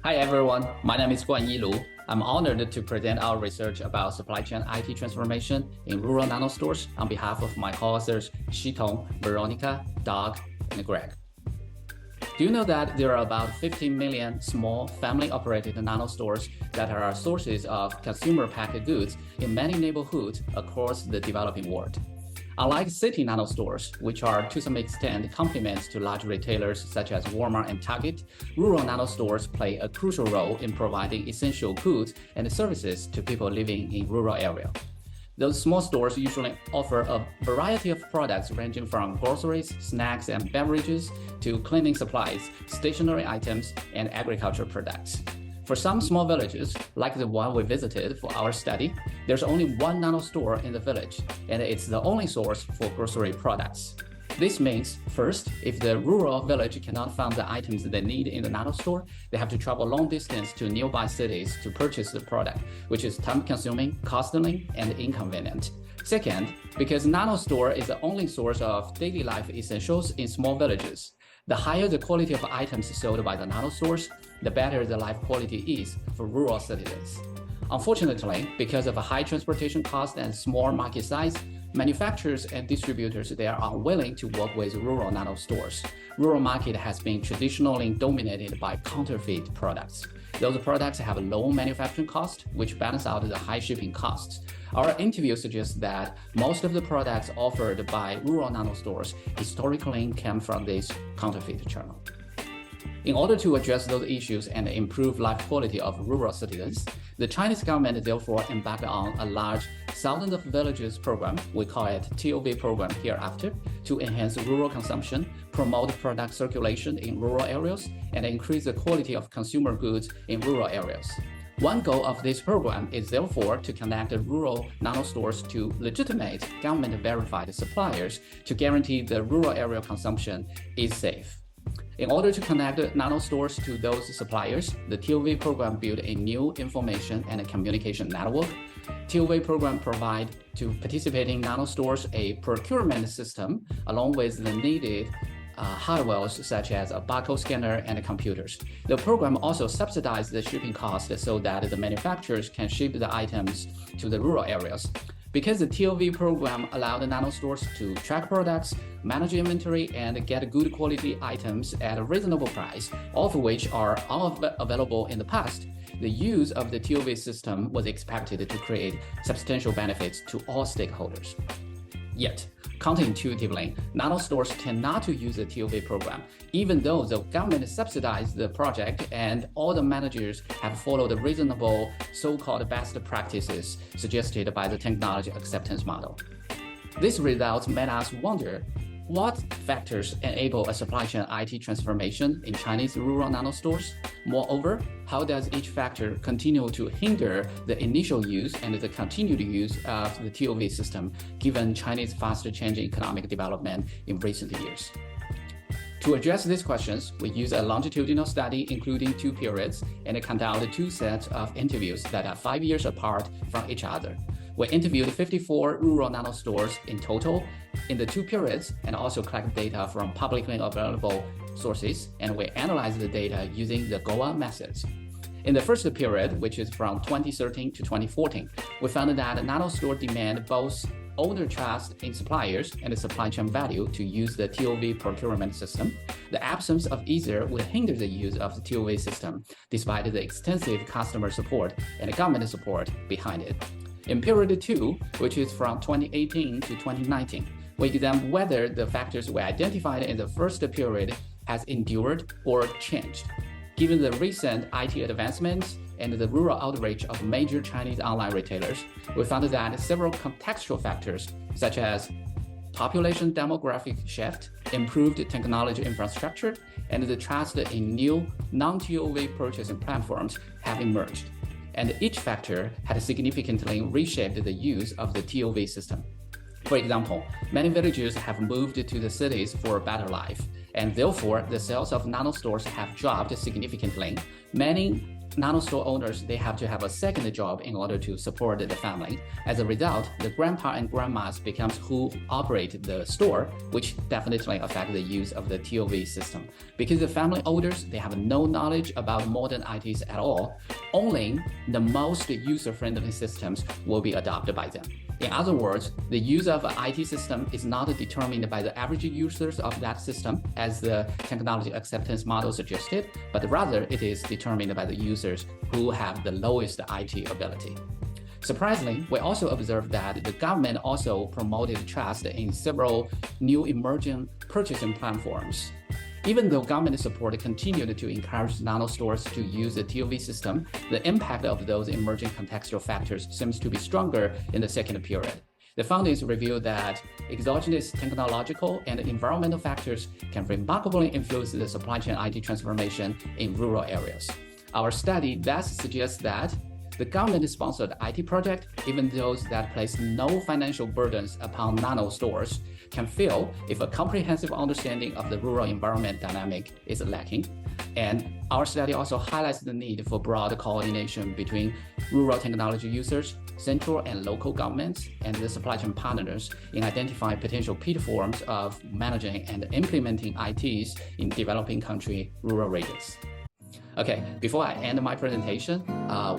Hi everyone, my name is Guanyi Lu. I'm honored to present our research about supply chain IT transformation in rural nano stores on behalf of my co-authors Shitong, Veronica, Doug, and Greg. Do you know that there are about 15 million small family-operated nano stores that are sources of consumer packaged goods in many neighborhoods across the developing world? Unlike city nano stores, which are to some extent complements to large retailers such as Walmart and Target, rural nano stores play a crucial role in providing essential goods and services to people living in rural areas. Those small stores usually offer a variety of products ranging from groceries, snacks and beverages to cleaning supplies, stationery items, and agricultural products. For some small villages, like the one we visited for our study, there's only one nano store in the village, and it's the only source for grocery products. This means, first, if the rural village cannot find the items they need in the nano store, they have to travel long distance to nearby cities to purchase the product, which is time-consuming, costly, and inconvenient. Second, because nano store is the only source of daily life essentials in small villages, the higher the quality of items sold by the nano stores, the better the life quality is for rural citizens. Unfortunately, because of a high transportation cost and small market size, manufacturers and distributors there are unwilling to work with rural nano stores. Rural market has been traditionally dominated by counterfeit products. Those products have low manufacturing cost, which balance out the high shipping costs. Our interview suggests that most of the products offered by rural nano stores historically came from this counterfeit channel. In order to address those issues and improve life quality of rural citizens, the Chinese government therefore embarked on a large Thousands of Villages program, we call it TOV program hereafter, to enhance rural consumption, promote product circulation in rural areas, and increase the quality of consumer goods in rural areas. One goal of this program is therefore to connect rural nano stores to legitimate government-verified suppliers to guarantee the rural area consumption is safe. In order to connect nano stores to those suppliers, the TOV program built a new information and communication network. TOV program provides to participating nano stores a procurement system along with the needed hardware such as a barcode scanner and computers. The program also subsidizes the shipping cost so that the manufacturers can ship the items to the rural areas. Because the TOV program allowed the nano stores to track products, manage inventory, and get good quality items at a reasonable price, all of which are unavailable in the past, the use of the TOV system was expected to create substantial benefits to all stakeholders. Yet, counterintuitively, nano stores tend not to use the TOV program, even though the government subsidized the project and all the managers have followed the reasonable so-called best practices suggested by the technology acceptance model. These results made us wonder, what factors enable a supply chain IT transformation in Chinese rural nano stores? Moreover, how does each factor continue to hinder the initial use and the continued use of the TOV system given Chinese fast-changing economic development in recent years? To address these questions, we use a longitudinal study including 2 periods and conduct 2 sets of interviews that are 5 years apart from each other. We interviewed 54 rural nano stores in total in the 2 periods and also collect data from publicly available sources, and we analyzed the data using the GOA methods. In the first period, which is from 2013 to 2014, we found that nano store demand both owner trust in suppliers and the supply chain value to use the TOV procurement system. The absence of either would hinder the use of the TOV system, despite the extensive customer support and government support behind it. In period 2, which is from 2018 to 2019, we examined whether the factors we identified in the first period has endured or changed. Given the recent IT advancements and the rural outreach of major Chinese online retailers, we found that several contextual factors, such as population demographic shift, improved technology infrastructure, and the trust in new non-TOV purchasing platforms have emerged. And each factor had significantly reshaped the use of the TOV system. For example, many villagers have moved to the cities for a better life, and therefore the sales of nano stores have dropped significantly. Many nano store owners, they have to have a second job in order to support the family. As a result, the grandpa and grandmas becomes who operate the store, which definitely affect the use of the TOV system. Because the family owners, they have no knowledge about modern ITs at all. Only the most user-friendly systems will be adopted by them. In other words, the use of an IT system is not determined by the average users of that system, as the technology acceptance model suggested, but rather it is determined by the users who have the lowest IT ability. Surprisingly, we also observed that the government also promoted trust in several new emerging purchasing platforms. Even though government support continued to encourage nano stores to use the TOV system, the impact of those emerging contextual factors seems to be stronger in the second period. The findings reveal that exogenous technological and environmental factors can remarkably influence the supply chain IT transformation in rural areas. Our study thus suggests that the government-sponsored IT project, even those that place no financial burdens upon nano stores, can fail if a comprehensive understanding of the rural environment dynamic is lacking. And our study also highlights the need for broad coordination between rural technology users, central and local governments, and the supply chain partners in identifying potential pitfalls of managing and implementing ITs in developing country rural regions. Okay, before I end my presentation,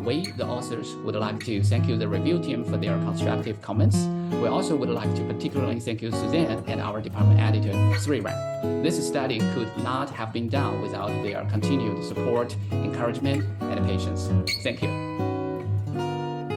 we, the authors, would like to thank you, the review team, for their constructive comments. We also would like to particularly thank you, Suzanne, and our department editor, Sriram. This study could not have been done without their continued support, encouragement, and patience. Thank you.